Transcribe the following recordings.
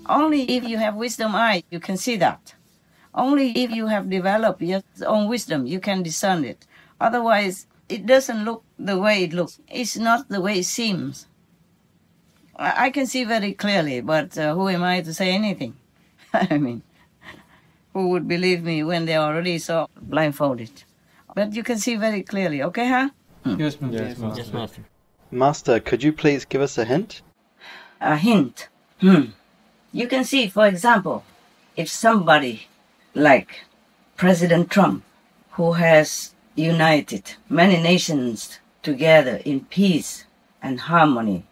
Only if you have wisdom eye, you can see that. Only if you have developed your own wisdom, you can discern it. Otherwise, it doesn't look the way it looks. It's not the way it seems. I can see very clearly, but who am I to say anything? I mean, who would believe me when they already saw blindfolded? But you can see very clearly, okay, huh? Yes, Master. Yes, Master. Master, could you please give us a hint? A hint. You can see, for example, if somebody like President Trump, who has united many nations together in peace and harmony,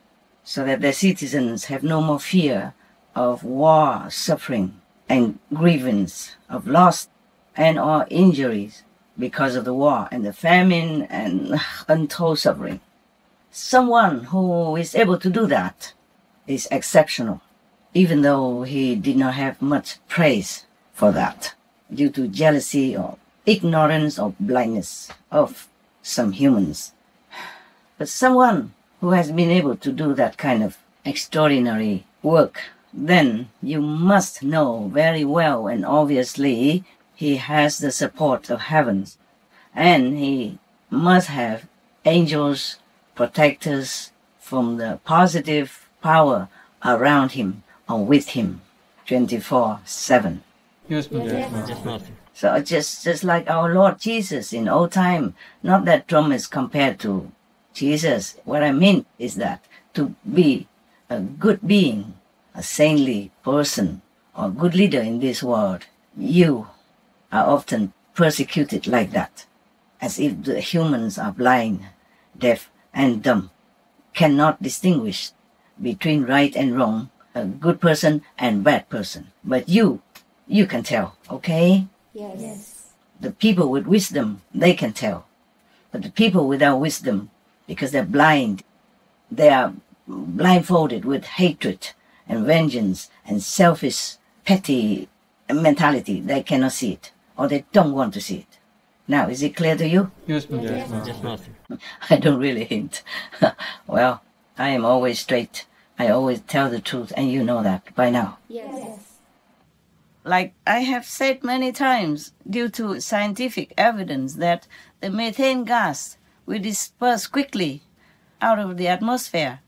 so that their citizens have no more fear of war, suffering, and grievance, of loss and or injuries because of the war and the famine and untold suffering. Someone who is able to do that is exceptional, even though he did not have much praise for that, due to jealousy or ignorance or blindness of some humans. But someone who has been able to do that kind of extraordinary work, then you must know very well and obviously he has the support of heaven. And he must have angels, protectors from the positive power around him or with him 24/7. Yes, Master. Yes, Master. So just like our Lord Jesus in old time, not that Trump is compared to Jesus. What I mean is that to be a good being, a saintly person, or good leader in this world, you are often persecuted like that, as if the humans are blind, deaf, and dumb, cannot distinguish between right and wrong, a good person and bad person. But you can tell, okay? Yes. The people with wisdom, they can tell. But the people without wisdom, because they're blind, they are blindfolded with hatred and vengeance and selfish, petty mentality. They cannot see it, or they don't want to see it. Now, is it clear to you? Yes, Master. Yes, Master. I don't really hint. Well, I am always straight. I always tell the truth, and you know that by now. Yes. Like I have said many times, due to scientific evidence that the methane gas will disperse quickly out of the atmosphere.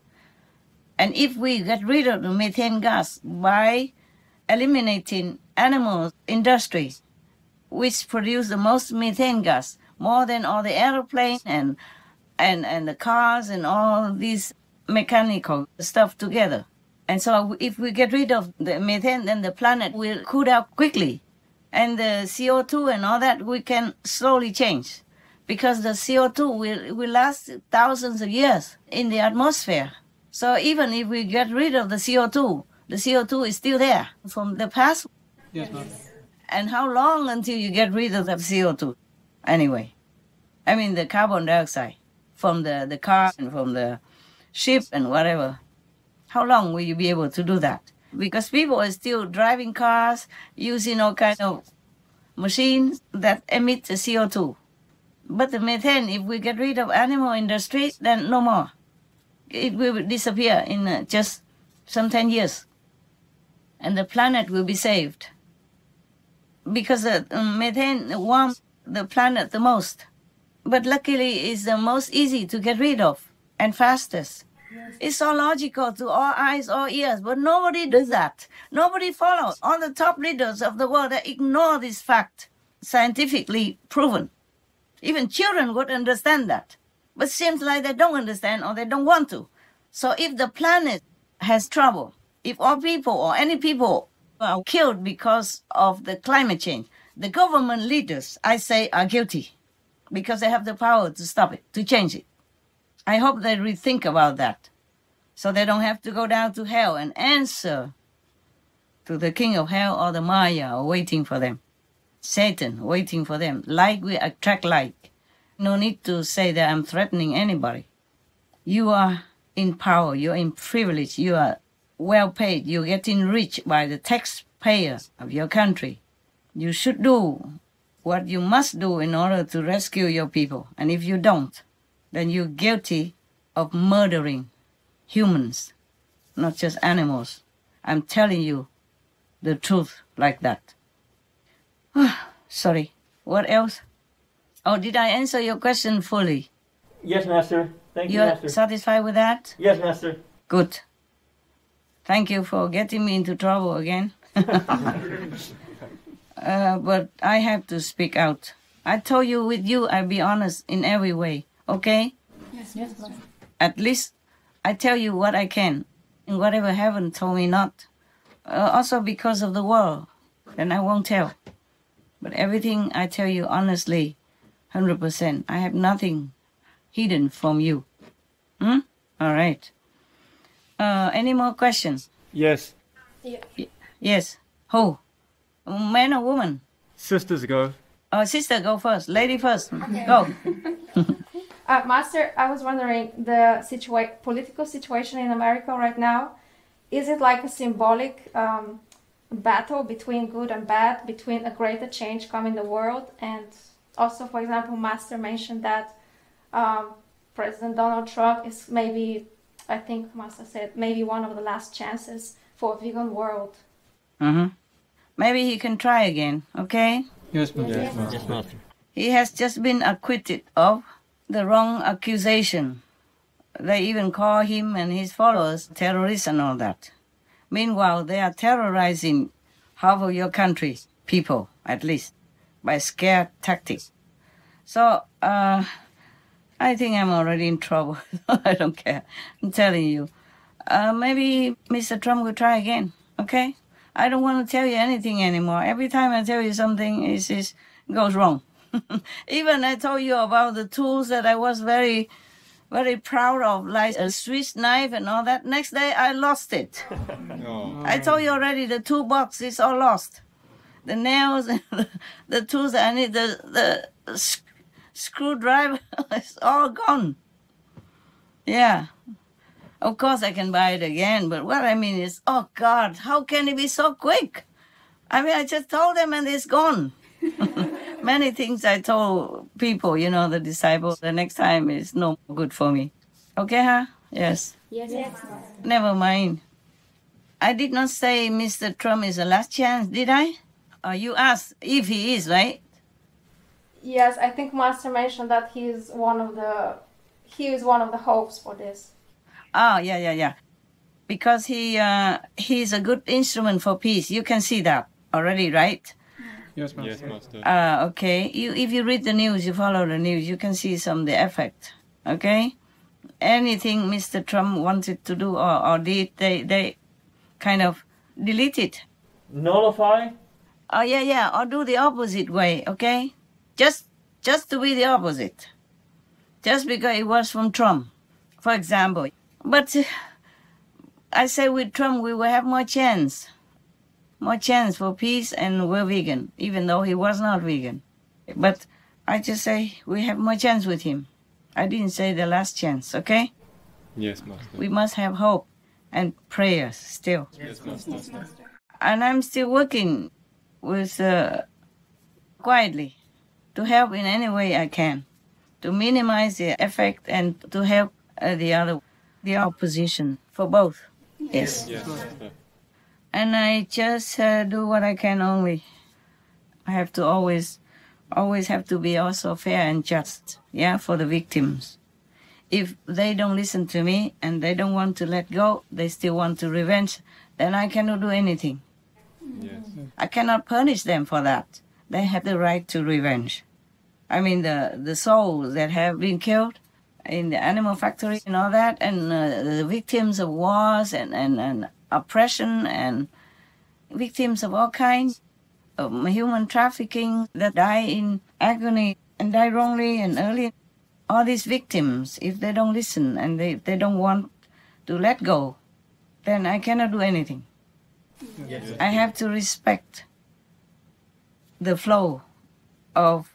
And if we get rid of the methane gas by eliminating animal industries, which produce the most methane gas, more than all the airplanes and the cars and all these mechanical stuff together. And so if we get rid of the methane, then the planet will cool down quickly. And the CO2 and all that, we can slowly change. Because the CO2 will last thousands of years in the atmosphere. So even if we get rid of the CO2 is still there from the past. Yes, Master. And how long until you get rid of the CO2? Anyway, I mean the carbon dioxide from the car and from the ship and whatever. How long will you be able to do that? Because people are still driving cars, using all kinds of machines that emit the CO2. But the methane, if we get rid of animal industry, then no more. It will disappear in just some 10 years. And the planet will be saved. Because the methane warms the planet the most. But luckily, it's the most easy to get rid of and fastest. It's so logical to all eyes, all ears, but nobody does that. Nobody follows. All the top leaders of the world, they ignore this fact, scientifically proven. Even children would understand that. But it seems like they don't understand or they don't want to. So if the planet has trouble, if all people or any people are killed because of the climate change, the government leaders, I say, are guilty because they have the power to stop it, to change it. I hope they rethink about that so they don't have to go down to hell and answer to the king of hell or the Maya waiting for them. Satan waiting for them. Like we attract like. No need to say that I'm threatening anybody. You are in power. You're in privilege. You are well paid. You're getting rich by the taxpayers of your country. You should do what you must do in order to rescue your people. And if you don't, then you're guilty of murdering humans, not just animals. I'm telling you, the truth like that. Sorry. What else? Oh, did I answer your question fully? Yes, Master. Thank you, You're Master. satisfied with that? Yes, Master. Good. Thank you for getting me into trouble again. But I have to speak out. I told you with you, I'll be honest in every way, okay? Yes, Master. At least I tell you what I can, and whatever heaven told me not. Also because of the world, then I won't tell. But everything I tell you honestly, 100%. I have nothing hidden from you. All right. Any more questions? Yes. Yes. Who? Man or woman? Sisters go. Oh, sister, go first. Lady first. Go. Master, I was wondering, the political situation in America right now, is it like a symbolic battle between good and bad, between a greater change coming in the world? And also, for example, Master mentioned that President Donald Trump is maybe, I think Master said, maybe one of the last chances for a vegan world. Mm-hmm. Maybe he can try again, okay? Yes, Master. Yes, Master. He has just been acquitted of the wrong accusation. They even call him and his followers terrorists and all that. Meanwhile, they are terrorizing half of your country, people at least, by scare tactics. So, I think I'm already in trouble. I don't care. I'm telling you. Maybe Mr. Trump will try again, okay? I don't want to tell you anything anymore. Every time I tell you something, it goes wrong. Even I told you about the tools that I was very, very proud of, like a Swiss knife and all that. Next day, I lost it. Oh. I told you already, the toolbox is all lost. The nails and the tools I need, the screwdriver is all gone. Yeah. Of course, I can buy it again, but what I mean is, oh God, how can it be so quick? I mean, I just told them and it's gone. Many things I told people, the disciples, the next time is no good for me. Okay, huh? Yes. Yes. Never mind. I did not say Mr. Trump is the last chance, did I? You asked if he is, right? Yes, I think Master mentioned that he is one of the hopes for this. Oh, yeah. Because he's a good instrument for peace. You can see that already, right? Yes, Master. Okay. If you read the news, you follow the news, you can see some of the effect. Okay? Anything Mr. Trump wanted to do or did, they kind of delete it. Nullify? Oh, yeah. Or do the opposite way, okay? Just to be the opposite. Just because it was from Trump, for example. But I say with Trump, we will have more chance for peace, and we're vegan, even though he was not vegan. But I just say we have more chance with him. I didn't say the last chance, okay? Yes, Master. We must have hope and prayers still. Yes, Master. And I'm still working with quietly to help in any way I can, to minimize the effect and to help the opposition for both. Yes. Yes, Master. And I just do what I can only. I have to always have to be also fair and just, for the victims. If they don't listen to me and they don't want to let go, they still want to revenge, then I cannot do anything. Yes. I cannot punish them for that. They have the right to revenge. I mean, the souls that have been killed in the animal factory and all that, and the victims of wars and oppression and victims of all kinds of human trafficking that die in agony and die wrongly and early. All these victims, if they don't listen and they don't want to let go, then I cannot do anything. Yes. I have to respect the flow of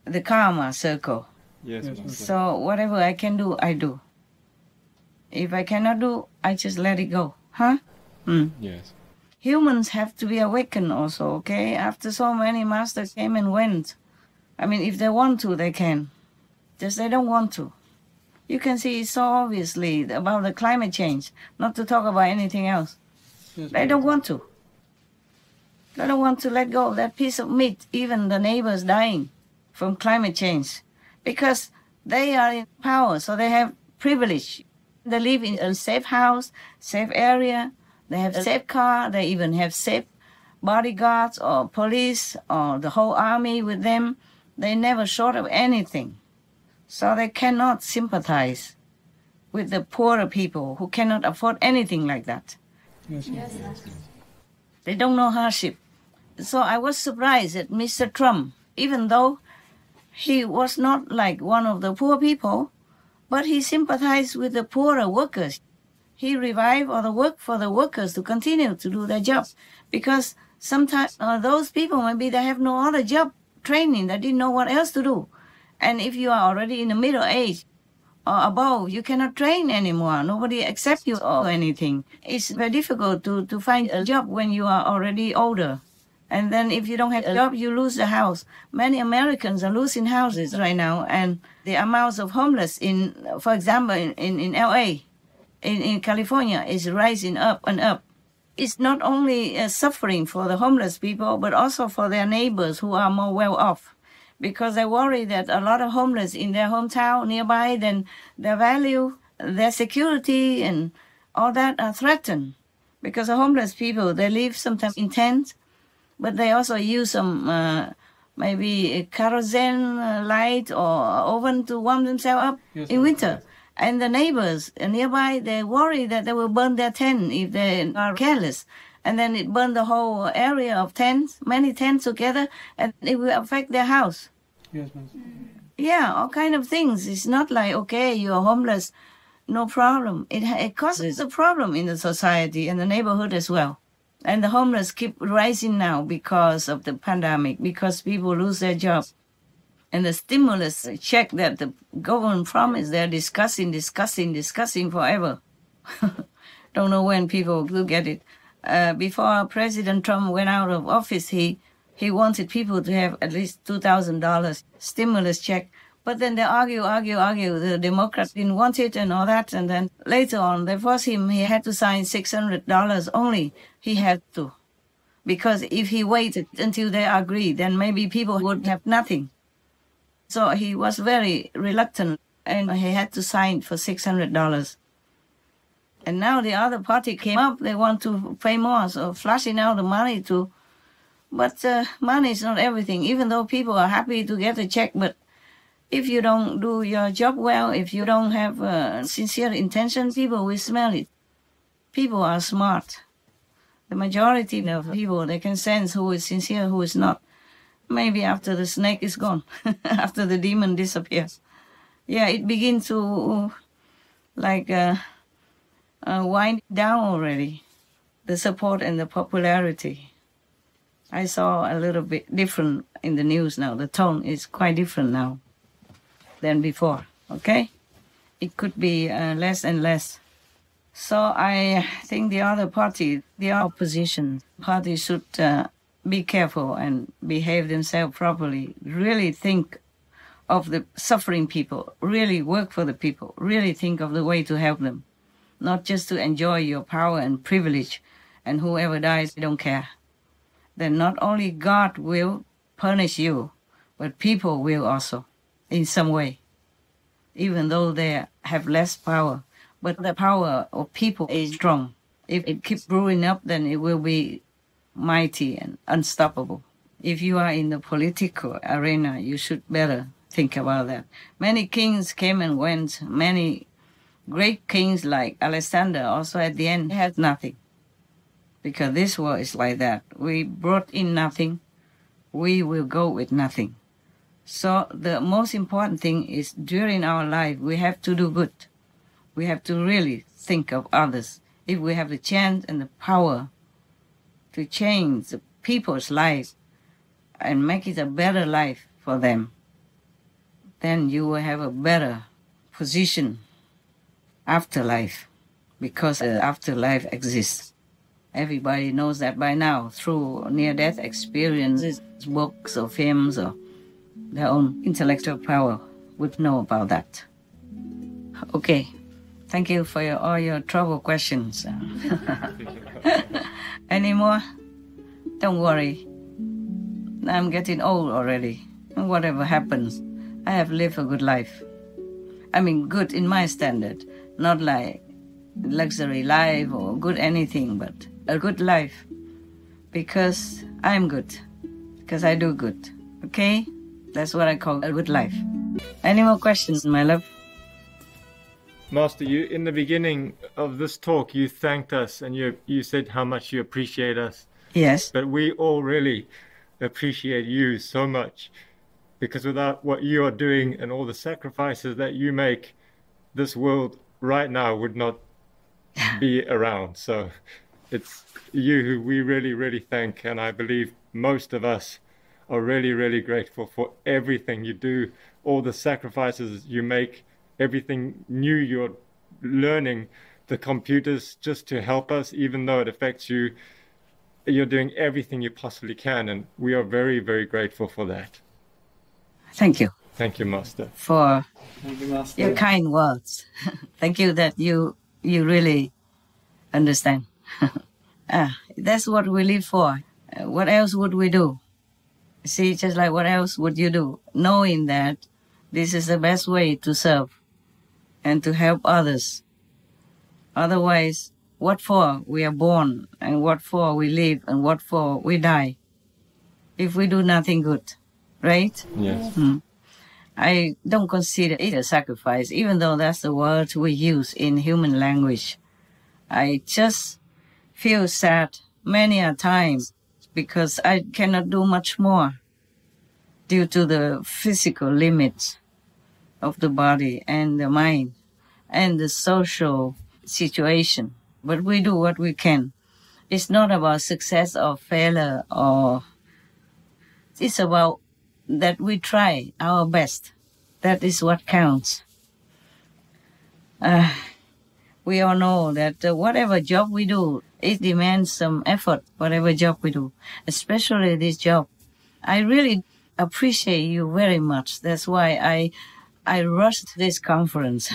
the karma circle. Yes, Master. So whatever I can do, I do. If I cannot do, I just let it go. Huh? Yes. Humans have to be awakened also, okay? After so many masters came and went. I mean, if they want to, they can. Just they don't want to. You can see so obviously about the climate change, not to talk about anything else. Yes, They don't want to. They don't want to let go of that piece of meat, even the neighbors dying from climate change, because they are in power, so they have privilege. They live in a safe house, safe area, they have a safe car, they even have safe bodyguards or police or the whole army with them. They never short of anything. So they cannot sympathize with the poorer people who cannot afford anything like that. They don't know hardship. So I was surprised that Mr. Trump, even though he was not like one of the poor people, but he sympathized with the poorer workers. He revived or the work for the workers to continue to do their job, because sometimes those people, maybe they have no other job training, they didn't know what else to do. And if you are already in the middle age or above, you cannot train anymore. Nobody accepts you or anything. It's very difficult to find a job when you are already older. And then if you don't have a job, you lose the house. Many Americans are losing houses right now, and the amounts of homeless in, for example, in LA, in California, is rising up and up. It's not only suffering for the homeless people, but also for their neighbors who are more well off, because they worry that a lot of homeless in their hometown nearby, then their value, their security, and all that are threatened. Because the homeless people, they live sometimes in tents, but they also use some maybe a kerosene light or oven to warm themselves up in winter. And the neighbors nearby, they worry that they will burn their tent if they are careless. And then it burn the whole area of tents, many tents together, and it will affect their house. Yes, Master. Yeah, all kind of things. It's not like, okay, you're homeless, no problem. It causes a problem in the society and the neighborhood as well. And the homeless keep rising now because of the pandemic, because people lose their job. And the stimulus check that the government promised, they're discussing forever. Don't know when people will get it. Before President Trump went out of office, he wanted people to have at least $2,000 stimulus check. But then they argue. The Democrats didn't want it and all that. And then later on, they forced him. He had to sign $600 only. He had to. Because if he waited until they agreed, then maybe people would have nothing. So he was very reluctant, and he had to sign for $600. And now the other party came up. They want to pay more, so flashing out the money too. But money is not everything, even though people are happy to get a check. But if you don't do your job well, if you don't have sincere intention, people will smell it. People are smart. The majority of people, they can sense who is sincere, who is not. Maybe after the snake is gone, after the demon disappears. Yeah, it begins to wind down already, the support and the popularity. I saw a little bit different in the news now. The tone is quite different now than before, okay? It could be less and less. So I think the other party, the opposition party should be careful and behave themselves properly, really think of the suffering people, really work for the people, really think of the way to help them, not just to enjoy your power and privilege, and whoever dies, they don't care. Then not only God will punish you, but people will also, in some way, even though they have less power. But the power of people is strong. If it keeps growing up, then it will be mighty and unstoppable. If you are in the political arena, you should better think about that. Many kings came and went. Many great kings like Alexander also at the end had nothing. Because this world is like that. We brought in nothing. We will go with nothing. So the most important thing is during our life, we have to do good. We have to really think of others. If we have the chance and the power to change the people's lives and make it a better life for them, then you will have a better position after life, because the afterlife exists. Everybody knows that by now through near-death experiences, books or films or their own intellectual power would know about that. Okay. Thank you for all your trouble questions. Any more? Don't worry. I'm getting old already. And whatever happens, I have lived a good life. I mean, good in my standard. Not like luxury life or good anything, but a good life. Because I'm good. Because I do good. Okay? That's what I call a good life. Any more questions, my love? Master, you in the beginning of this talk, you thanked us and you said how much you appreciate us. Yes. But we all really appreciate you so much, because without what you are doing and all the sacrifices that you make, this world right now would not be around. So it's you who we really, really thank. And I believe most of us are really, really grateful for everything you do, all the sacrifices you make, everything new you're learning, the computers just to help us, even though it affects you. You're doing everything you possibly can, and we are very, very grateful for that. Thank you. Thank you, Master. For Thank you, Master. your kind words. Thank you that you really understand. That's what we live for. What else would we do? See, just like what else would you do? Knowing that this is the best way to serve and to help others. Otherwise, what for we are born, and what for we live, and what for we die, if we do nothing good, right? Yes. I don't consider it a sacrifice, even though that's the word we use in human language. I just feel sad many a time because I cannot do much more due to the physical limits of the body and the mind and the social situation. But we do what we can. It's not about success or failure, or it's about that we try our best. That is what counts. We all know that whatever job we do, it demands some effort, whatever job we do, especially this job. I really appreciate you very much. That's why I rushed this conference,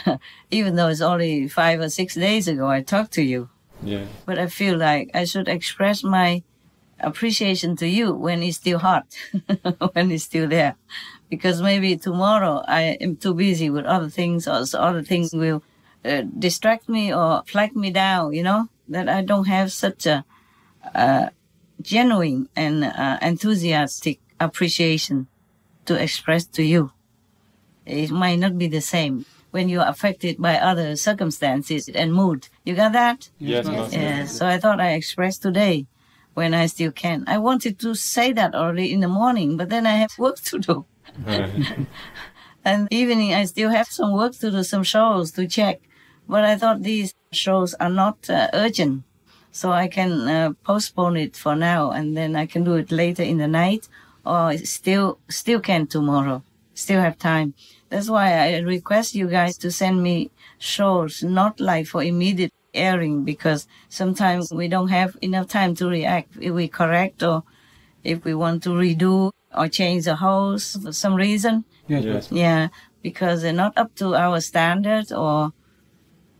even though it's only 5 or 6 days ago I talked to you. Yeah. But I feel like I should express my appreciation to you when it's still hot, when it's still there. Because maybe tomorrow I am too busy with other things, or other things will distract me or flag me down, that I don't have such a genuine and enthusiastic appreciation to express to you. It might not be the same when you're affected by other circumstances and mood. You got that? Yes, Master. Yeah, so I thought I expressed today when I still can. I wanted to say that already in the morning, but then I have work to do. And evening I still have some work to do, some shows to check. But I thought these shows are not urgent, so I can postpone it for now, and then I can do it later in the night, or still can tomorrow. Still have time. That's why I request you guys to send me shows, not like for immediate airing, because sometimes we don't have enough time to react if we correct, or if we want to redo or change the host for some reason. Yes. Yeah, because they're not up to our standard, or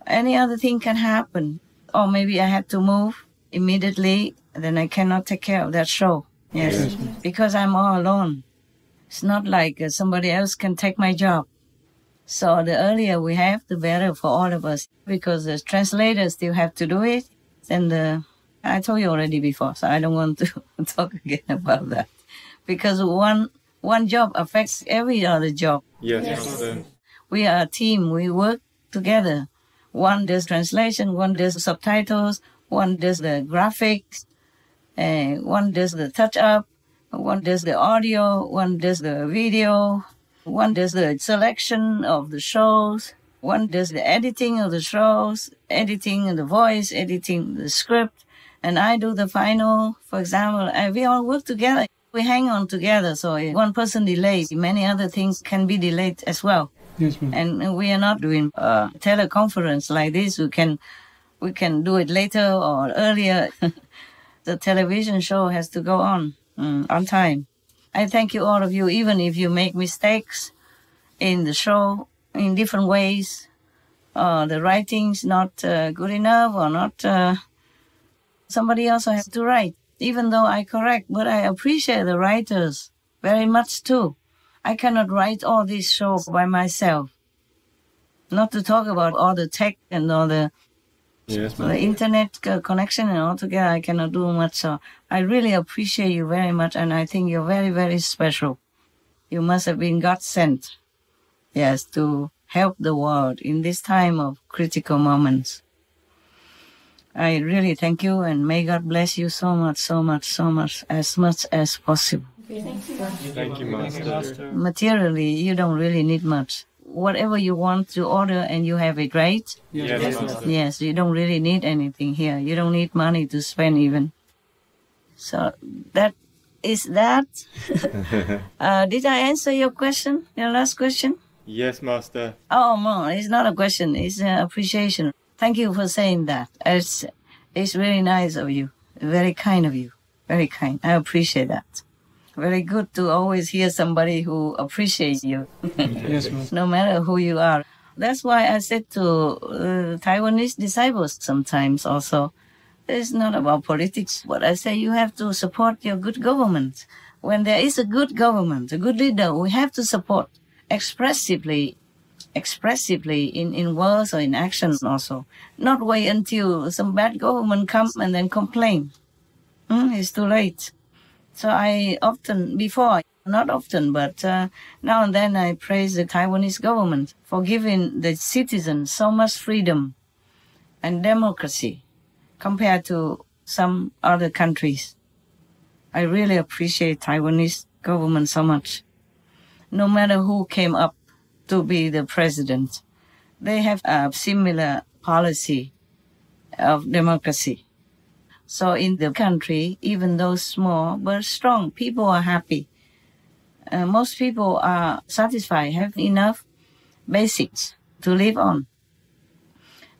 any other thing can happen. Or maybe I have to move immediately, then I cannot take care of that show. Yes, because I'm all alone. It's not like somebody else can take my job. So the earlier we have, the better for all of us, because the translators still have to do it. And I told you already before, so I don't want to talk again about that. Because one job affects every other job. Yes, Master. We are a team. We work together. One does translation, one does subtitles, one does the graphics, one does the touch-up, one does the audio, one does the video, one does the selection of the shows, one does the editing of the shows, editing of the voice, editing the script, and I do the final. For example, we all work together. We hang on together, so if one person delays, many other things can be delayed as well. Yes, ma'am. And we are not doing a teleconference like this. We can do it later or earlier. The television show has to go on time. I thank you, all of you, even if you make mistakes in the show in different ways. The writing's not good enough, or not. Somebody also has to write. even though I correct, but I appreciate the writers very much too. I cannot write all these shows by myself. Not to talk about all the tech and all the internet connection and all together, I cannot do much. So I really appreciate you very much, and I think you're very, very special. You must have been God sent, yes, to help the world in this time of critical moments. I really thank you, and may God bless you so much, so much, so much as possible. Thank you, Master. Materially, you don't really need much. Whatever you want to order and you have it, right? Yes, Master. Yes, you don't really need anything here. You don't need money to spend even. So that is that. Did I answer your question, your last question? Yes, Master. Oh, no, it's not a question. It's an appreciation. Thank you for saying that. It's very nice of you. Very kind of you. Very kind. I appreciate that. Very good to always hear somebody who appreciates you. Yes, ma'am. No matter who you are. That's why I said to Taiwanese disciples sometimes also, it's not about politics, but I say you have to support your good government. When there is a good government, a good leader, we have to support expressively in words or in action also. Not wait until some bad government comes and then complain. It's too late. So I often, before, not often, but now and then I praise the Taiwanese government for giving the citizens so much freedom and democracy compared to some other countries. I really appreciate Taiwanese government so much. No matter who came up to be the president, they have a similar policy of democracy. So in the country, even though small but strong, people are happy. Most people are satisfied, have enough basics to live on.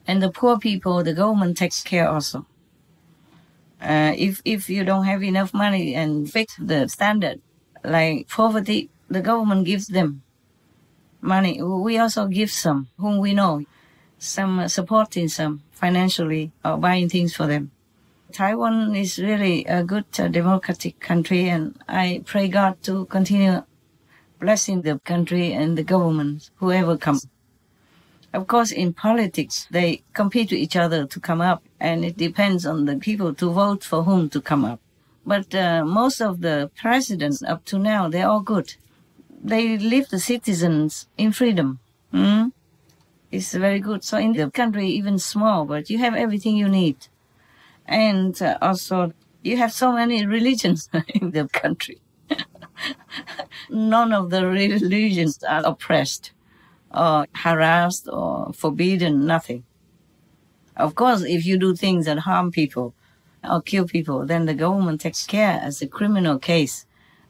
And the poor people, the government takes care also. If you don't have enough money and fix the standard, like poverty, the government gives them money. We also give some, whom we know, some supporting some financially or buying things for them. Taiwan is really a good democratic country, and I pray God to continue blessing the country and the government, whoever comes. Of course, in politics, they compete with each other to come up, and it depends on the people to vote for whom to come up. But most of the presidents up to now, they're all good. They leave the citizens in freedom. It's very good. So in the country, even small, but you have everything you need. And also, you have so many religions in the country. None of the religions are oppressed or harassed or forbidden, nothing. Of course, if you do things that harm people or kill people, then the government takes care as a criminal case.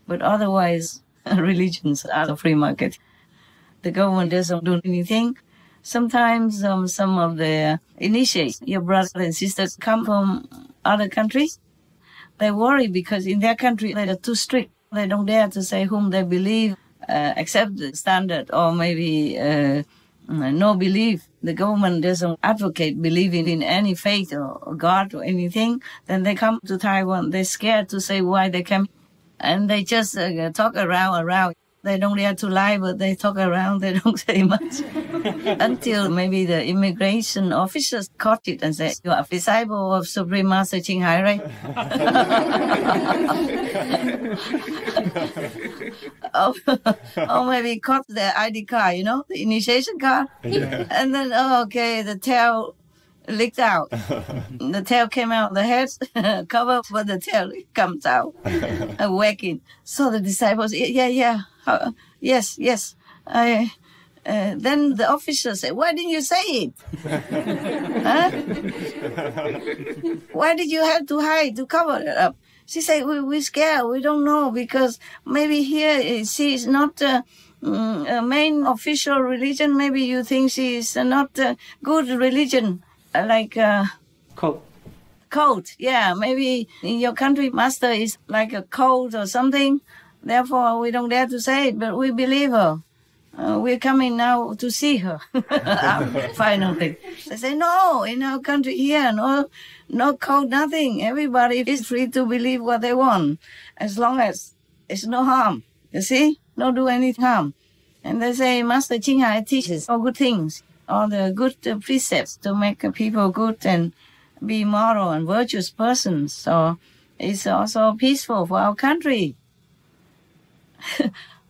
But otherwise, religions are the free market. The government doesn't do anything. Sometimes some of the initiates, your brothers and sisters, come from other countries. They worry because in their country they are too strict. They don't dare to say whom they believe, accept the standard, or maybe no belief. The government doesn't advocate believing in any faith or God or anything. Then they come to Taiwan. They're scared to say why they came. And they just talk around. They don't dare to lie, but they talk around. They don't say much. Until maybe the immigration officers caught it and said, you are a disciple of Supreme Master Ching Hai, right? or maybe caught the ID card, the initiation card. Yeah. And then, okay, the tail leaked out. The tail came out, the head covered, but the tail comes out, wagging. So the disciples, yes. Then the officer said, why didn't you say it? Huh? Why did you have to hide, to cover it up? She said, we're scared, we don't know, because maybe here she is not a main official religion. Maybe you think she is not a good religion. Like cult, yeah. Maybe in your country, master is like a cult or something. Therefore, we don't dare to say it, but we believe her. we're coming now to see her. Finally. They say, no, in our country here, no code, nothing. Everybody is free to believe what they want, as long as it's no harm. You see? No do any harm. And they say, Master Ching Hai teaches all good things, all the good precepts to make people good and be moral and virtuous persons. So it's also peaceful for our country.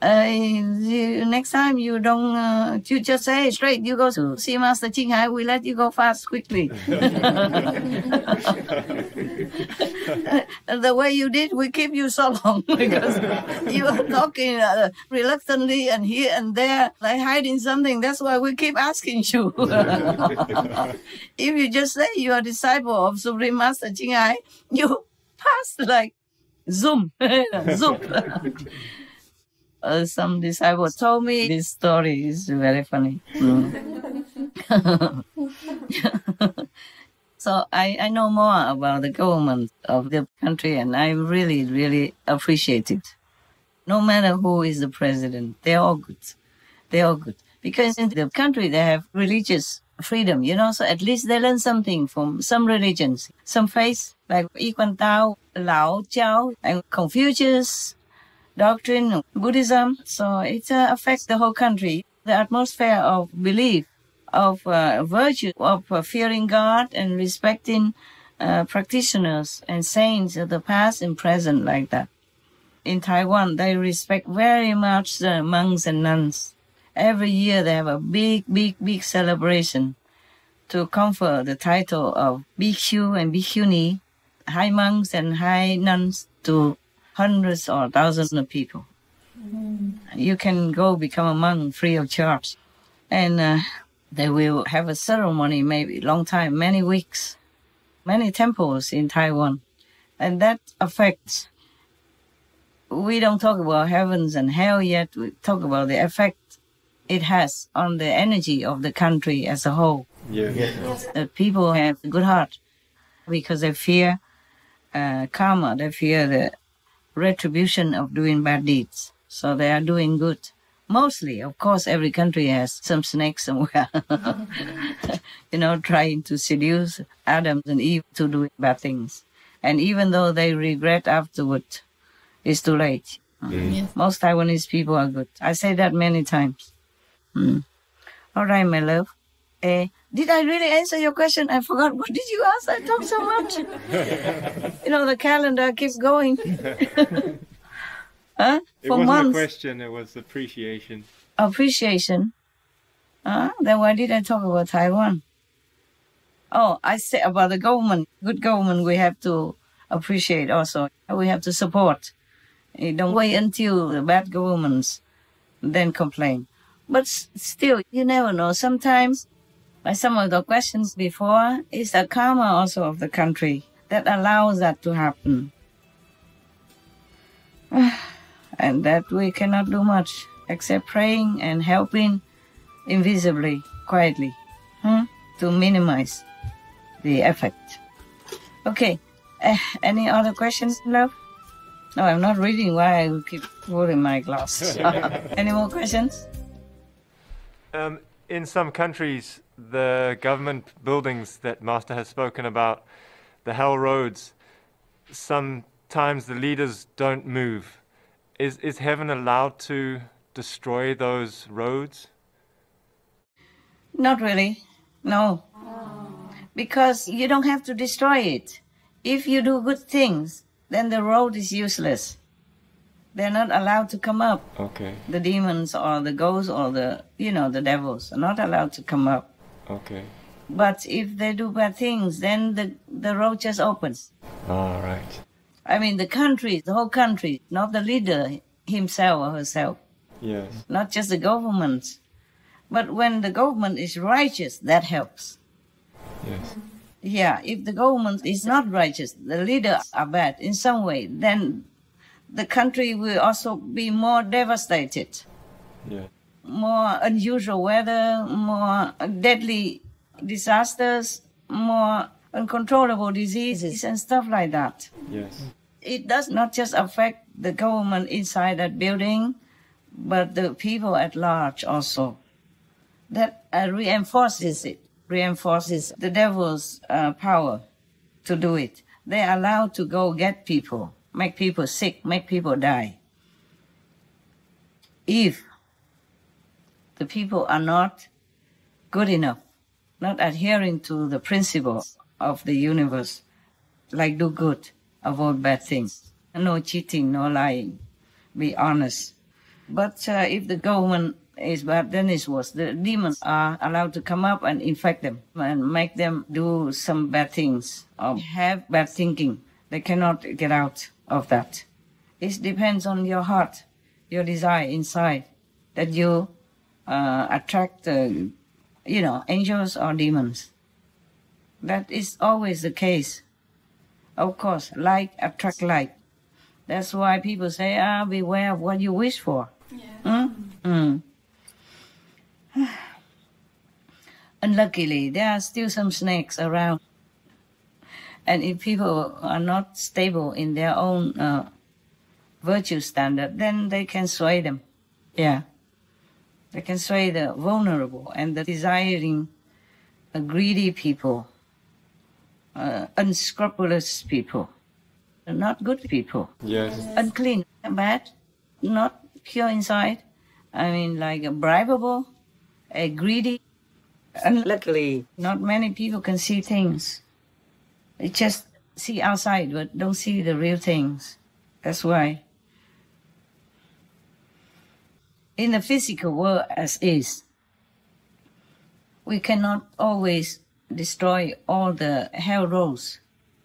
Next time you don't, you just say straight, you go to see Master Ching Hai, we let you go fast quickly. The way you did, we keep you so long because you are talking reluctantly and here and there, like hiding something. That's why we keep asking you. If you just say you are a disciple of Supreme Master Ching Hai, you pass like zoom, zoom. Some disciples told me this story is very funny. So I know more about the government of the country, and I really, really appreciate it. No matter who is the president, they're all good. They're all good. Because in the country, they have religious freedom, so at least they learn something from some religions, some faiths, like Yi Quan Tao, Lao Jiao, and Confucius doctrine, Buddhism. So it affects the whole country. The atmosphere of belief, of virtue, of fearing God and respecting practitioners and saints of the past and present, like that. In Taiwan, they respect very much the monks and nuns. Every year they have a big, big, big celebration to confer the title of Bhikkhu and Bhikkhuni, high monks and high nuns, to hundreds or thousands of people. You can go become a monk free of charge. And they will have a ceremony, maybe long time, many weeks, many temples in Taiwan. And that affects, we don't talk about heavens and hell yet, we talk about the effect it has on the energy of the country as a whole. Yes. People have a good heart because they fear karma, they fear the retribution of doing bad deeds. So they are doing good. Mostly, of course, every country has some snakes somewhere, trying to seduce Adam and Eve to do bad things. And even though they regret afterward, it's too late. Yes. Most Taiwanese people are good. I say that many times. All right, my love. Did I really answer your question? I forgot. What did you ask? I talked so much. The calendar keeps going. It For wasn't months. a question, it was appreciation. Appreciation. Then why did I talk about Taiwan? Oh, I said about the government. Good government we have to appreciate also. We have to support. Don't wait until the bad governments then complain. But still, you never know. Sometimes, like some of the questions before, it's the karma also of the country that allows that to happen. And that we cannot do much except praying and helping invisibly, quietly, to minimize the effect. Okay, any other questions, love? No, I'm not reading why I keep holding my glass. Any more questions? In some countries, the government buildings that Master has spoken about, the hell roads, sometimes the leaders don't move. Is heaven allowed to destroy those roads? Not really, no. Because you don't have to destroy it. If you do good things, then the road is useless. They're not allowed to come up. Okay. The demons or the ghosts or the devils are not allowed to come up. Okay. But if they do bad things, then the road just opens. All right. I mean, the country, the whole country, not the leader himself or herself, Yes. not just the government. But when the government is righteous, that helps. Yes. Yeah, if the government is not righteous, the leaders are bad in some way, then the country will also be more devastated. Yeah. More unusual weather, more deadly disasters, more uncontrollable diseases and stuff like that. Yes. It does not just affect the government inside that building, but the people at large also. That reinforces the devil's power to do it. They are allowed to go get people, make people sick, make people die. If the people are not good enough, not adhering to the principles of the universe, like do good, avoid bad things, no cheating, no lying, be honest. But if the government is bad, then it's worse. The demons are allowed to come up and infect them and make them do some bad things or have bad thinking. They cannot get out of that. It depends on your heart, your desire inside, that you attract, angels or demons. That is always the case. Of course, like attract like. That's why people say, beware of what you wish for. Yeah. Unluckily, there are still some snakes around. And if people are not stable in their own virtue standard, then they can sway them. Yeah. They can sway the vulnerable and the desiring, greedy people, unscrupulous people, not good people. Yes. Unclean, bad, not pure inside. I mean, like a bribable, a greedy. Unluckily, not many people can see things. They just see outside, but don't see the real things. That's why. In the physical world as is, we cannot always destroy all the hell roads.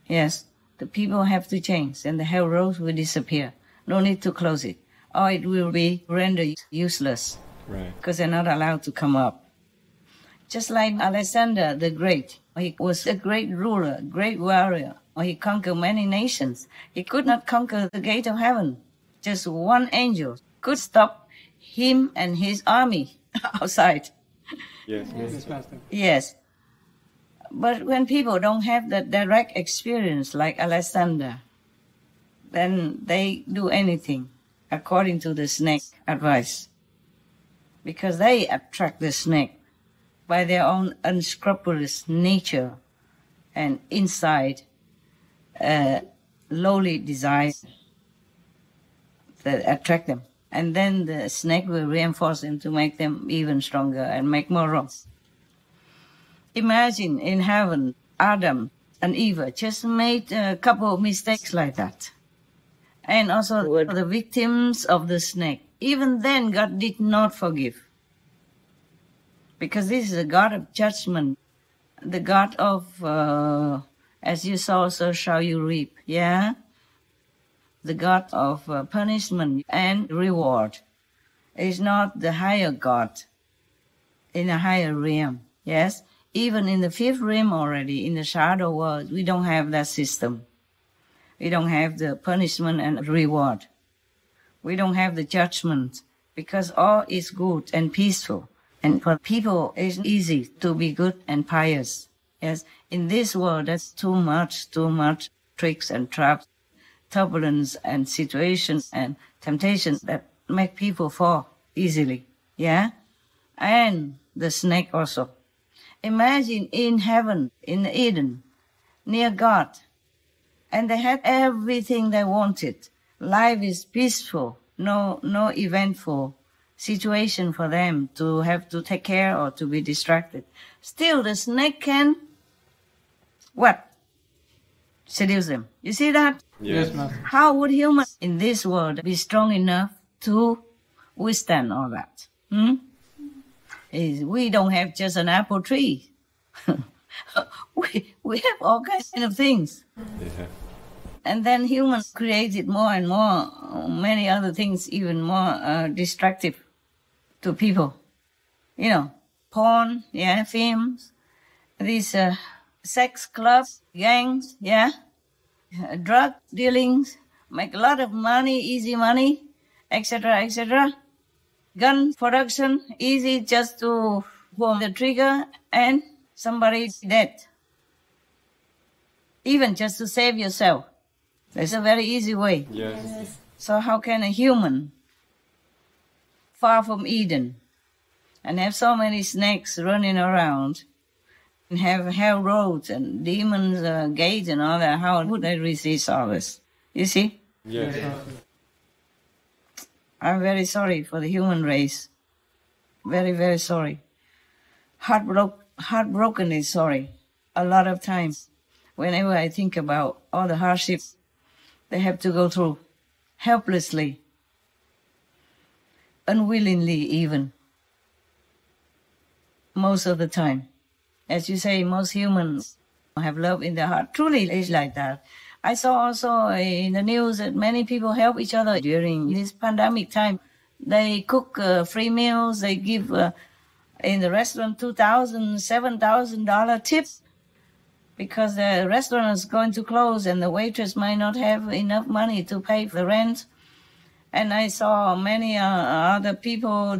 Yes, the people have to change and the hell roads will disappear. No need to close it, or it will be rendered useless. Right. Because they're not allowed to come up. Just like Alexander the Great, he was a great ruler, great warrior. He conquered many nations. He could not conquer the gate of heaven. Just one angel could stop him and his army outside. Yes. Yes. But when people don't have that direct experience like Alexander, then they do anything according to the snake advice. Because they attract the snake by their own unscrupulous nature and inside lowly desire that attract them. And then the snake will reinforce them to make them even stronger and make more wrong. Imagine in heaven, Adam and Eve just made a couple of mistakes like that. And also were the victims of the snake. Even then, God did not forgive. Because this is a God of judgment. The God of, as you sow, so shall you reap. Yeah? The God of punishment and reward. Is not the higher God in a higher realm. Yes? Even in the fifth realm already, in the shadow world, we don't have that system. We don't have the punishment and reward. We don't have the judgment because all is good and peaceful. And for people, it's easy to be good and pious. Yes, in this world, there's too much tricks and traps, turbulence and situations and temptations that make people fall easily. Yeah? And the snake also. Imagine in heaven, in Eden, near God, and they had everything they wanted. Life is peaceful, no eventful situation for them to have to take care or to be distracted. Still, the snake can, what? Seduce them. You see that? Yes. How would humans in this world be strong enough to withstand all that? We don't have just an apple tree. we have all kinds of things. Yeah. And then humans created more and more, many other things even more destructive to people. You know, porn, yeah, films, these sex clubs, gangs, yeah, drug dealings, make a lot of money, easy money, etc., etc. Gun production, easy just to pull the trigger and somebody's dead. Even just to save yourself. That's a very easy way. Yes. So how can a human far from Eden, and have so many snakes running around, and have hell roads and demons gates and all that, how would they resist all this? You see? Yes. I'm very sorry for the human race. Very, very sorry. Heartbrokenly sorry. A lot of times, whenever I think about all the hardships they have to go through, helplessly, unwillingly even, most of the time. As you say, most humans have love in their heart. Truly, it's like that. I saw also in the news that many people help each other during this pandemic time. They cook free meals. They give in the restaurant $2,000, $7,000 tip because the restaurant is going to close and the waitress might not have enough money to pay for the rent. And I saw many other people,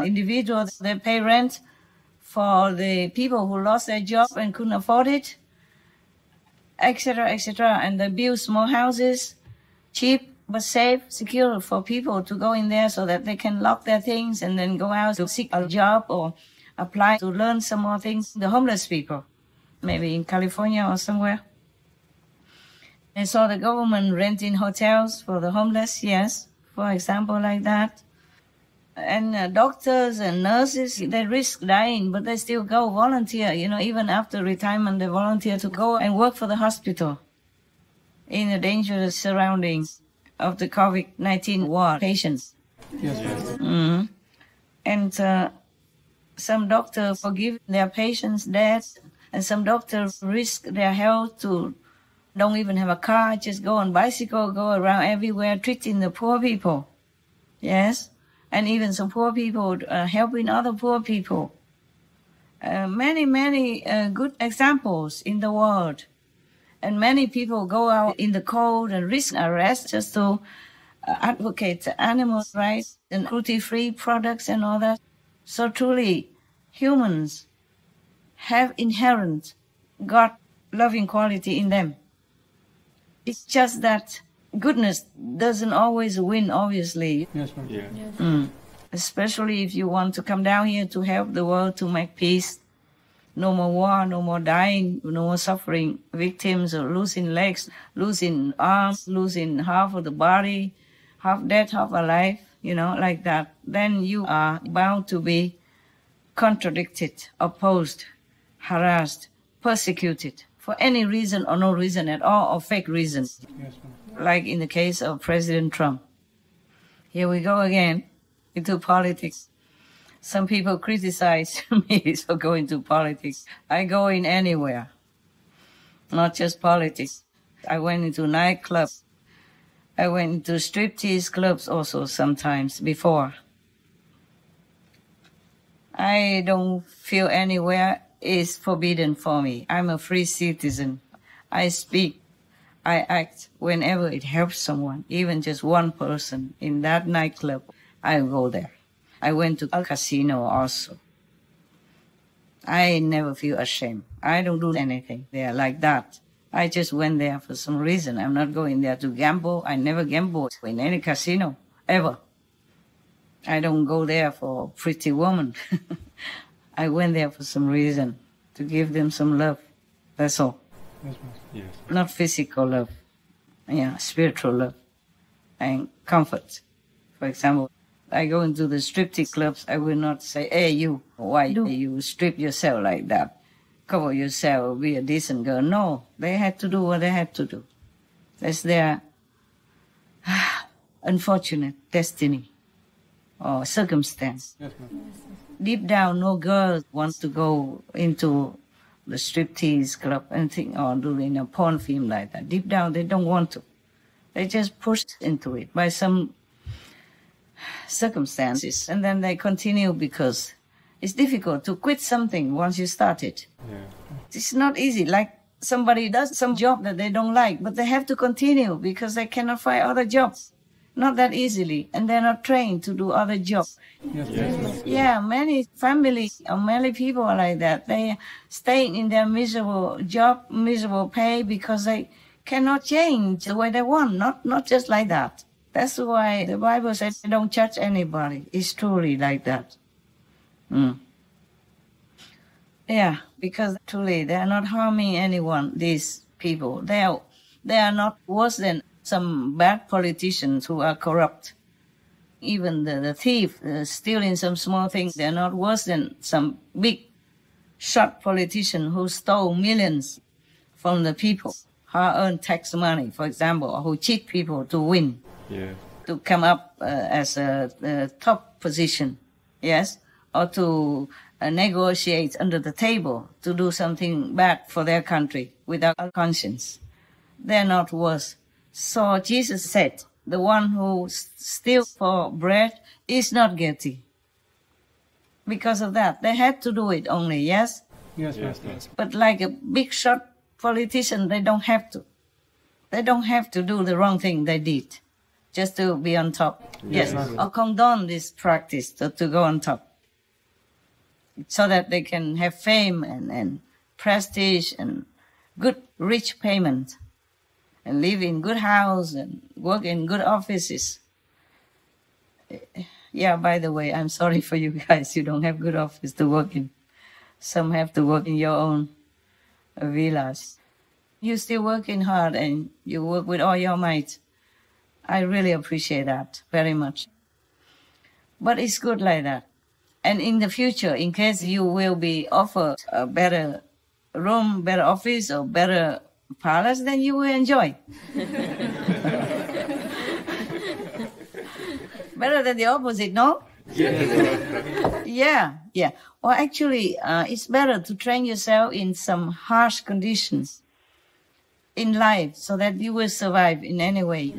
individuals, they pay rent for the people who lost their job and couldn't afford it, etc., etc. And they build small houses, cheap but safe, secure for people to go in there so that they can lock their things and then go out to seek a job or apply to learn some more things. The homeless people, maybe in California or somewhere. And so the government renting hotels for the homeless, yes, for example, like that. And doctors and nurses, they risk dying, but they still go volunteer. You know, even after retirement, they volunteer to go and work for the hospital in the dangerous surroundings of the COVID-19 ward patients. Yes. Mm-hmm. And some doctors forgive their patients' death, and some doctors risk their health to don't even have a car, just go on bicycle, go around everywhere, treating the poor people. Yes, and even some poor people helping other poor people. Many good examples in the world. And many people go out in the cold and risk arrest just to advocate animal rights and cruelty-free products and all that. So truly, humans have inherent God-loving quality in them. It's just that goodness doesn't always win, obviously. Yes, ma'am. Yeah. Especially if you want to come down here to help the world to make peace. No more war, no more dying, no more suffering, victims or losing legs, losing arms, losing half of the body, half dead, half alive, like that. Then you are bound to be contradicted, opposed, harassed, persecuted for any reason or no reason at all, or fake reasons. Yes, ma'am. Like in the case of President Trump. Here we go again into politics. Some people criticize me for going to politics. I go in anywhere, not just politics. I went into nightclubs. I went into striptease clubs also sometimes before. I don't feel anywhere is forbidden for me. I'm a free citizen. I speak, I act whenever it helps someone, even just one person in that nightclub, I go there. I went to a casino also. I never feel ashamed. I don't do anything there like that. I just went there for some reason. I'm not going there to gamble. I never gamble in any casino, ever. I don't go there for pretty woman. I went there for some reason, to give them some love. That's all. Yes, ma'am. Yes. Not physical love. Yeah, spiritual love and comfort. For example, I go into the striptease clubs, I will not say, hey, you, why do you strip yourself like that? Cover yourself, be a decent girl. No, they had to do what they had to do. That's their unfortunate destiny or circumstance. Yes, ma'am. Deep down, no girl wants to go into the striptease club and think, or doing a porn film like that. Deep down, they don't want to. They just pushed into it by some circumstances, and then they continue because it's difficult to quit something once you start it. Yeah. It's not easy. Like somebody does some job that they don't like, but they have to continue because they cannot find other jobs. Not that easily, and they're not trained to do other jobs. Yes, Yes. ma'am. Yeah, many families or many people are like that. They stay in their miserable job, miserable pay because they cannot change the way they want. Not just like that. That's why the Bible says don't judge anybody. It's truly like that. Yeah, because truly they are not harming anyone, these people. They are not worse than some bad politicians who are corrupt. Even the thief stealing some small things, they're not worse than some big shot politician who stole millions from the people, hard-earned tax money, for example, or who cheat people to win, to come up as a top position, yes, or to negotiate under the table to do something bad for their country without a conscience. They're not worse. So Jesus said, the one who steals for bread is not guilty. Because of that, they had to do it only, yes? Yes. But like a big shot politician, they don't have to. They don't have to do the wrong thing they did just to be on top. Yes, or condone this practice to go on top, so that they can have fame and prestige and good, rich payment, and live in good house and work in good offices. Yeah, by the way, I'm sorry for you guys. You don't have good office to work in. Some have to work in your own villas. You're still working hard and you work with all your might. I really appreciate that very much. But it's good like that. And in the future, in case you will be offered a better room, better office, or better palace, then you will enjoy. Better than the opposite, no? Yeah. Well, actually, it's better to train yourself in some harsh conditions in life so that you will survive in any way.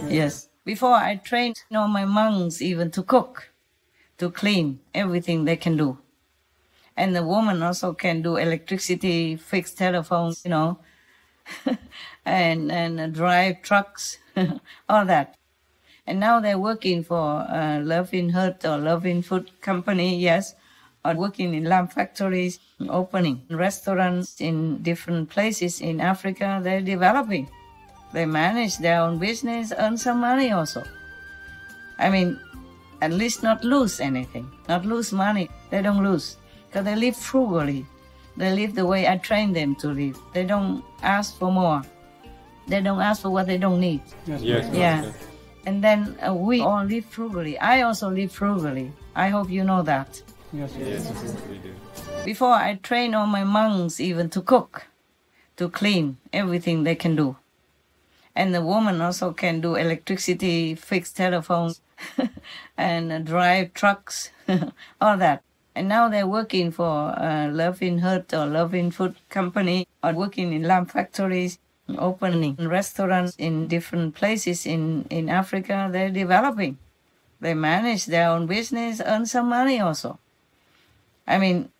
Yes. Before I trained my monks even to cook, to clean, everything they can do. And the woman also can do electricity, fix telephones, and drive trucks, all that. And now they're working for Loving Hut or Loving Food Company, yes, or working in lamp factories, opening restaurants in different places in Africa. They're developing. They manage their own business, earn some money also. I mean, at least not lose anything, not lose money. They don't lose because they live frugally. They live the way I train them to live. They don't ask for more. They don't ask for what they don't need. Yes. And then we all live frugally. I also live frugally. I hope you know that. Yes, we do. Before I train all my monks even to cook, to clean, everything they can do. And the woman also can do electricity, fix telephones, and drive trucks, all that. And now they're working for Loving Hut or Loving Food Company, or working in lamp factories, opening restaurants in different places in Africa. They're developing. They manage their own business, earn some money also. I mean,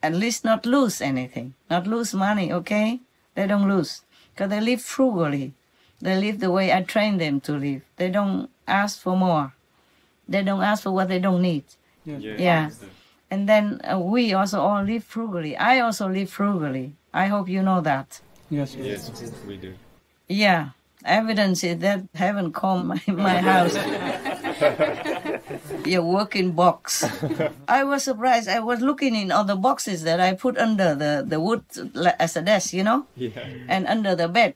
at least not lose anything, not lose money, okay? They don't lose because they live frugally. They live the way I train them to live. They don't ask for more. They don't ask for what they don't need. Yeah. And then we also all live frugally. I also live frugally. I hope you know that. Yes, we do. Yeah. Evidence is that haven't come my house. Your working box. I was surprised. I was looking in all the boxes that I put under the wood as a desk, and under the bed.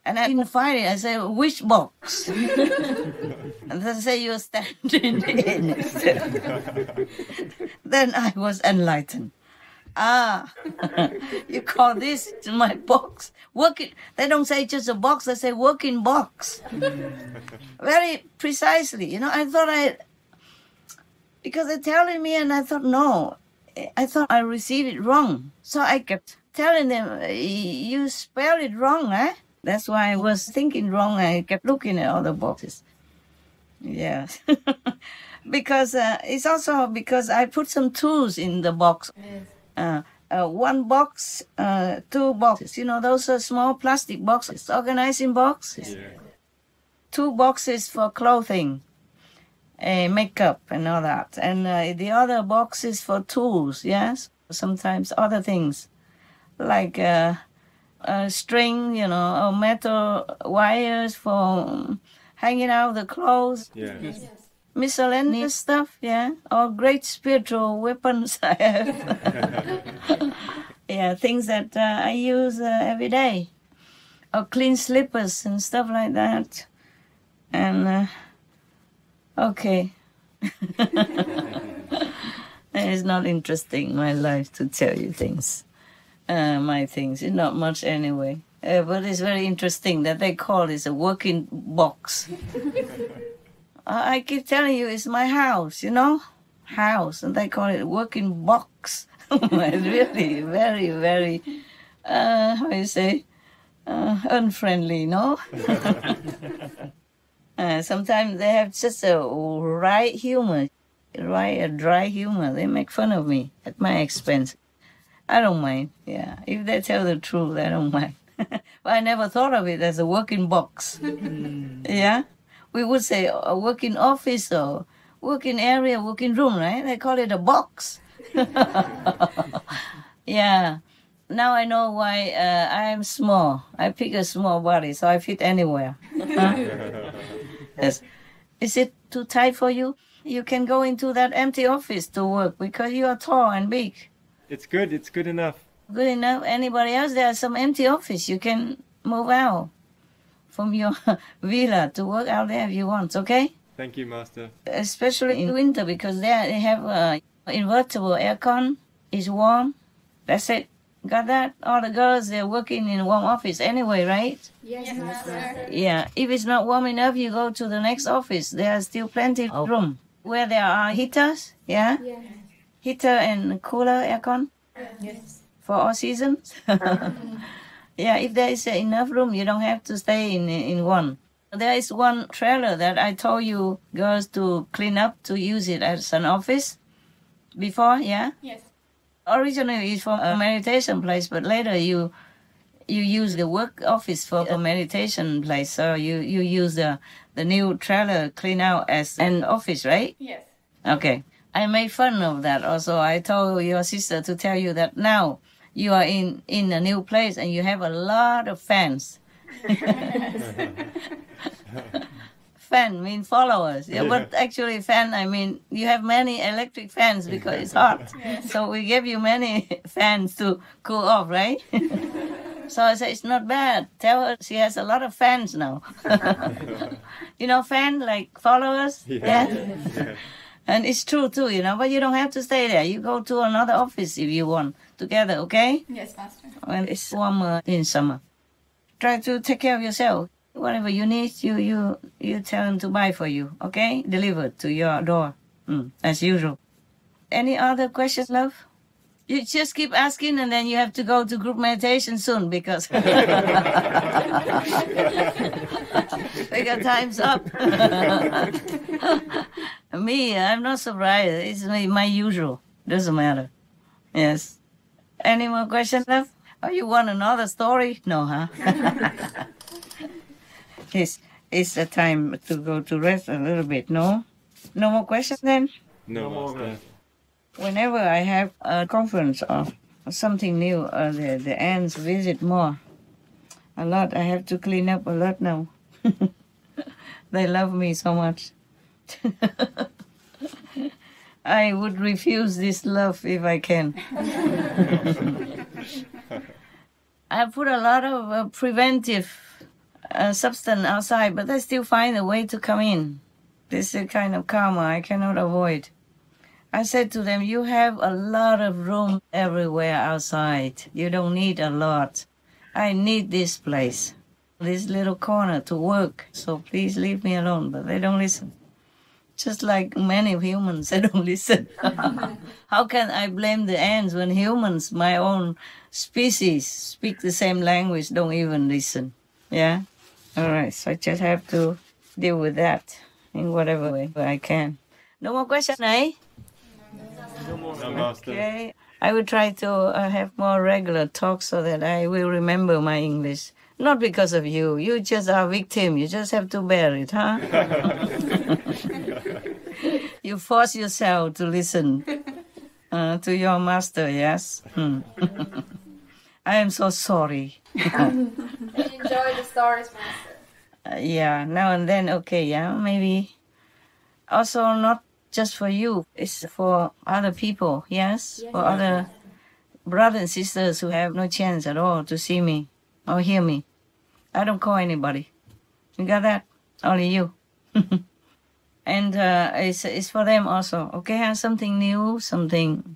And I didn't find it. I said, which box? And they say, you're standing in it. Then I was enlightened. You call this my box? Working. They don't say just a box. They say working box. Very precisely. I thought because they're telling me, and I thought, no. I thought I received it wrong. So I kept telling them, you spell it wrong, eh? That's why I was thinking wrong. I kept looking at all the boxes. Yes. Because it's also because I put some tools in the box. Yes. One box, two boxes. Those are small plastic boxes, organizing boxes. Yeah. 2 boxes for clothing, makeup and all that. And the other boxes for tools, yes? Sometimes other things like string, or metal wires for hanging out the clothes, Yeah. miscellaneous stuff, yeah, or great spiritual weapons I have. Yeah, things that I use every day, or clean slippers and stuff like that. And okay. It's not interesting, my life, to tell you things. My things, it's not much anyway. But it's very interesting that they call this a working box. I keep telling you, it's my house, house, and they call it a working box. It's really very, very, how you say, unfriendly, no? Sometimes they have just a dry humor. A dry humor. They make fun of me at my expense. I don't mind. Yeah, if they tell the truth, I don't mind. But I never thought of it as a working box. Yeah, we would say a working office or working area, working room, right? They call it a box. Yeah. Now I know why I am small. I pick a small body, so I fit anywhere. Yes. Is it too tight for you? You can go into that empty office to work because you are tall and big. It's good. It's good enough. Good enough. Anybody else? There's some empty office. You can move out from your villa to work out there if you want, okay? Thank you, Master. Especially in winter because there they have invertible aircon. It's warm. That's it. Got that? All the girls, they're working in a warm office anyway, right? Yes, Master. Yeah. If it's not warm enough, you go to the next office. There's still plenty of room. Where there are heaters, yeah? Yes. Heater and cooler aircon Yes. for all seasons. Yeah, if there is enough room, you don't have to stay in one. There is one trailer that I told you girls to clean up to use it as an office before, yeah? Yes. Originally it's for a meditation place, but later you use the work office for a meditation place. So you use the new trailer clean out as an office, right? Yes. Okay. I made fun of that also. I told your sister to tell you that now you are in a new place and you have a lot of fans. Fan means followers. Yeah, but actually fan, I mean, you have many electric fans because it's hot. Yes. So we give you many fans to cool off, right? So I said, it's not bad. Tell her she has a lot of fans now. Fan, like followers? Yeah. And it's true too, but you don't have to stay there. You go to another office if you want, together, okay? Yes, Master. When it's warmer in summer. Try to take care of yourself. Whatever you need, you tell them to buy for you, okay? Delivered to your door, as usual. Any other questions, love? You just keep asking, and then you have to go to group meditation soon because because time's up. Me, I'm not surprised. It's my usual. Doesn't matter. Yes. Any more questions, love? Oh, you want another story? No, huh? It's the time to go to rest a little bit, no? No more questions then? No, Master. Whenever I have a conference or something new, the ants visit more. A lot. I have to clean up a lot now. They love me so much. I would refuse this love if I can. I put a lot of preventive substance outside, but I still find a way to come in. This is a kind of karma I cannot avoid. I said to them, you have a lot of room everywhere outside. You don't need a lot. I need this place, this little corner to work. So please leave me alone. But they don't listen. Just like many humans, they don't listen. How can I blame the ants when humans, my own species, speak the same language, don't even listen? Yeah? All right. So I just have to deal with that in whatever way I can. No more questions, eh? No, Master. Okay. I will try to have more regular talks so that I will remember my English. Not because of you. You just are a victim. You just have to bear it, huh? You force yourself to listen to your master, yes? I am so sorry. We enjoy the stories, Master. Yeah, now and then, okay, yeah, maybe. Also, not just for you, it's for other people, yes? For other brothers and sisters who have no chance at all to see me or hear me. I don't call anybody. You got that? Only you. And it's for them also. Okay, have something new, something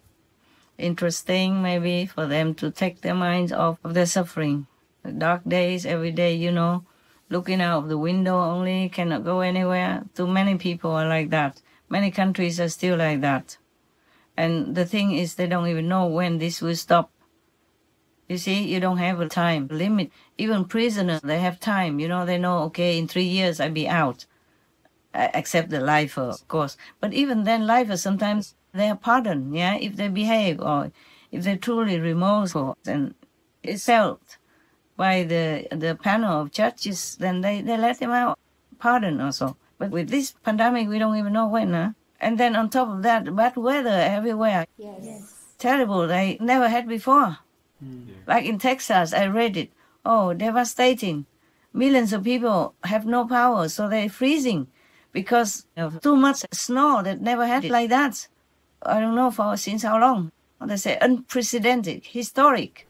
interesting, maybe for them to take their minds off of their suffering. The dark days, every day, looking out of the window only, cannot go anywhere. Too many people are like that. Many countries are still like that. And the thing is, they don't even know when this will stop. You see, you don't have a time limit. Even prisoners, they have time. They know, okay, in 3 years I'll be out. Except the lifer, of course. But even then, lifers, sometimes they are pardoned, yeah, if they behave or if they're truly remorseful. And it's felt by the panel of judges, then they let them out, pardon also. But with this pandemic, we don't even know when, huh? And then on top of that, bad weather everywhere. Yes. Terrible, they never had before. Like in Texas, I read it. Oh, devastating. Millions of people have no power, so they're freezing because of too much snow that never had it like that. I don't know since how long. They say unprecedented, historic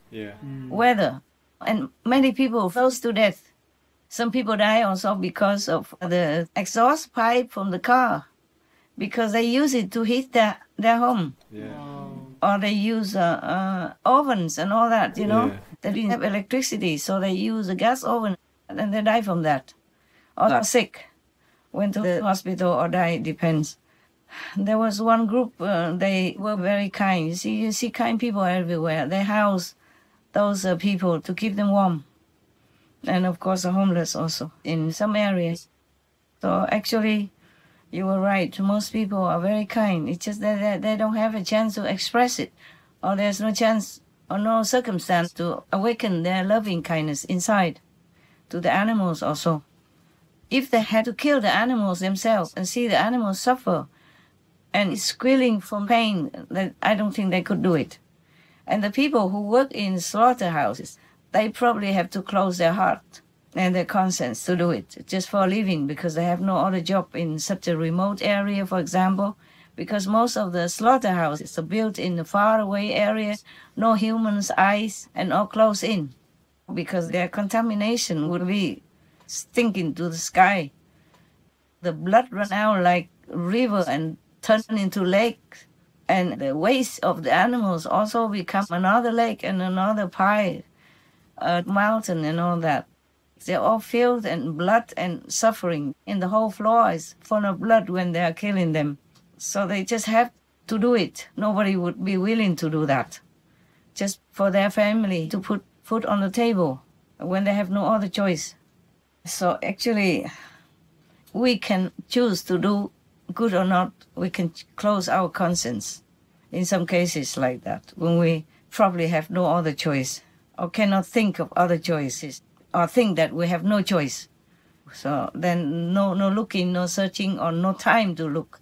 weather. And many people froze to death. Some people die also because of the exhaust pipe from the car, because they use it to heat their home. Or they use ovens and all that, They didn't have electricity, so they use a gas oven, and they die from that. Or are sick, went to the hospital or died, depends. There was one group, they were very kind. You see kind people everywhere. They house those people to keep them warm. And of course, the homeless also in some areas. So actually, you were right. Most people are very kind. It's just that they don't have a chance to express it, or there's no chance or no circumstance to awaken their loving kindness inside to the animals also. If they had to kill the animals themselves and see the animals suffer and squealing from pain, I don't think they could do it. And the people who work in slaughterhouses, they probably have to close their heart and their conscience to do it, just for a living, because they have no other job in such a remote area, for example, because most of the slaughterhouses are built in a faraway area, no humans' eyes, and all close in, because their contamination would be stinking to the sky. The blood run out like river and turn into lake, and the waste of the animals also become another lake and another pile, a mountain and all that. They're all filled and blood and suffering, and the whole floor is full of blood when they are killing them. So they just have to do it. Nobody would be willing to do that, just for their family to put food on the table when they have no other choice. So actually, we can choose to do good or not. We can close our conscience in some cases like that, when we probably have no other choice or cannot think of other choices, or think that we have no choice. So then no looking, no searching, or no time to look.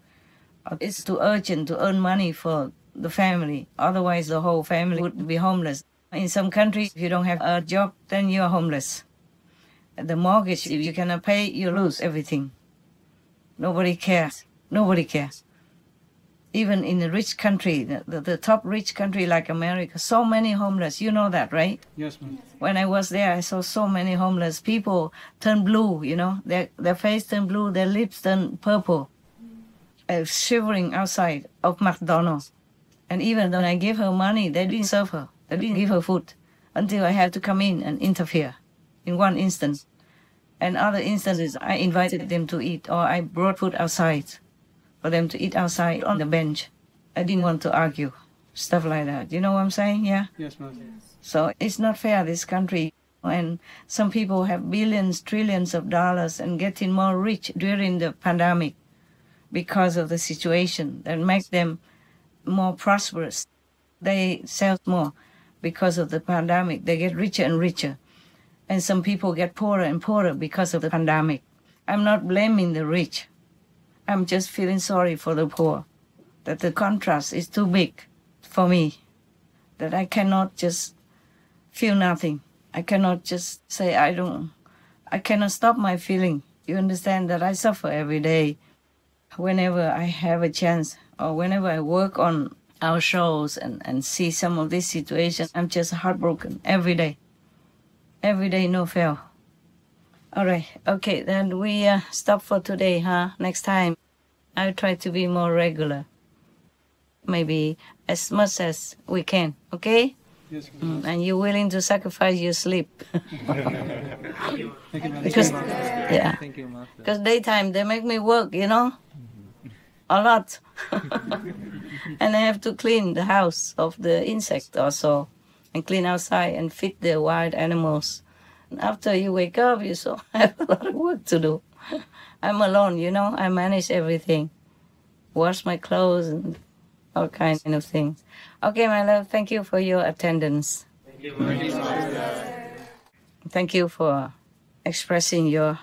It's too urgent to earn money for the family. Otherwise, the whole family would be homeless. In some countries, if you don't have a job, then you're homeless. The mortgage, if you cannot pay, you lose everything. Nobody cares. Nobody cares. Even in a rich country, the top rich country like America, so many homeless. You know that, right? Yes, ma'am. When I was there, I saw so many homeless people turn blue, their face turned blue, their lips turned purple, shivering outside of McDonald's. And even when I gave her money, they didn't serve her. They didn't give her food until I had to come in and interfere in one instance. And other instances, I invited them to eat, or I brought food outside for them to eat outside on the bench. I didn't want to argue, stuff like that. You know what I'm saying? Yeah? Yes, ma'am. So it's not fair, this country. And some people have billions, trillions of dollars and getting more rich during the pandemic because of the situation that makes them more prosperous. They sell more because of the pandemic. They get richer and richer. And some people get poorer and poorer because of the pandemic. I'm not blaming the rich. I'm just feeling sorry for the poor, that the contrast is too big for me, that I cannot just feel nothing. I cannot just say I don't I cannot stop my feeling. You understand that I suffer every day. Whenever I have a chance or whenever I work on our shows and see some of these situations, I'm just heartbroken every day. Every day, no fail. All right. Okay, then we stop for today, huh? Next time, I'll try to be more regular. Maybe as much as we can, okay? Yes. And you're willing to sacrifice your sleep. Thank you, Because, Master. yeah. Thank you, Master. Because daytime, they make me work, you know? A lot. And I have to clean the house of the insect also. And clean outside and feed the wild animals. And after you wake up, you so have a lot of work to do. I'm alone, you know? I manage everything. Wash my clothes and all kinds of things. Okay, my love, thank you for your attendance. Thank you, Master. Thank you for expressing your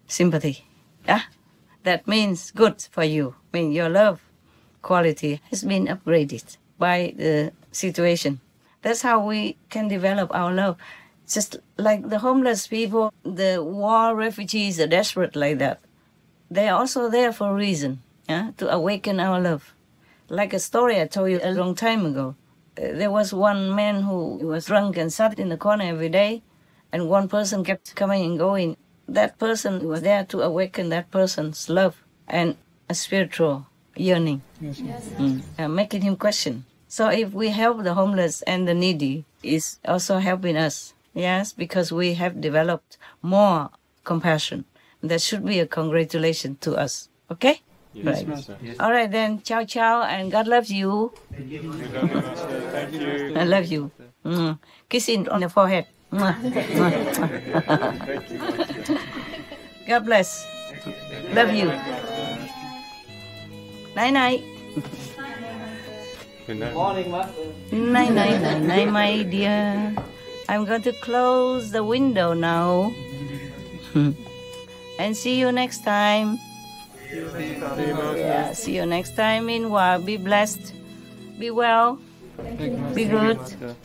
sympathy. Yeah? That means good for you. I mean, your love quality has been upgraded by the situation. That's how we can develop our love. Just like the homeless people, the war refugees are desperate like that. They are also there for a reason, yeah? To awaken our love. Like a story I told you a long time ago. There was one man who was drunk and sat in the corner every day, and one person kept coming and going. That person was there to awaken that person's love and a spiritual yearning, making him question. So if we help the homeless and the needy, it's also helping us, yes, because we have developed more compassion. That should be a congratulation to us, okay? Yes, Right. Master. All right then, ciao ciao, and God loves you. We love you, Master. Thank you. I love you. Kissing on the forehead. Thank you, Master. God bless. Love you. Night night. Good night. Morning, Master. Night night night night, my dear. I'm going to close the window now. And see you next time. See you, Master. Yeah, see you next time. Meanwhile, be blessed. Be well. Be good. Master.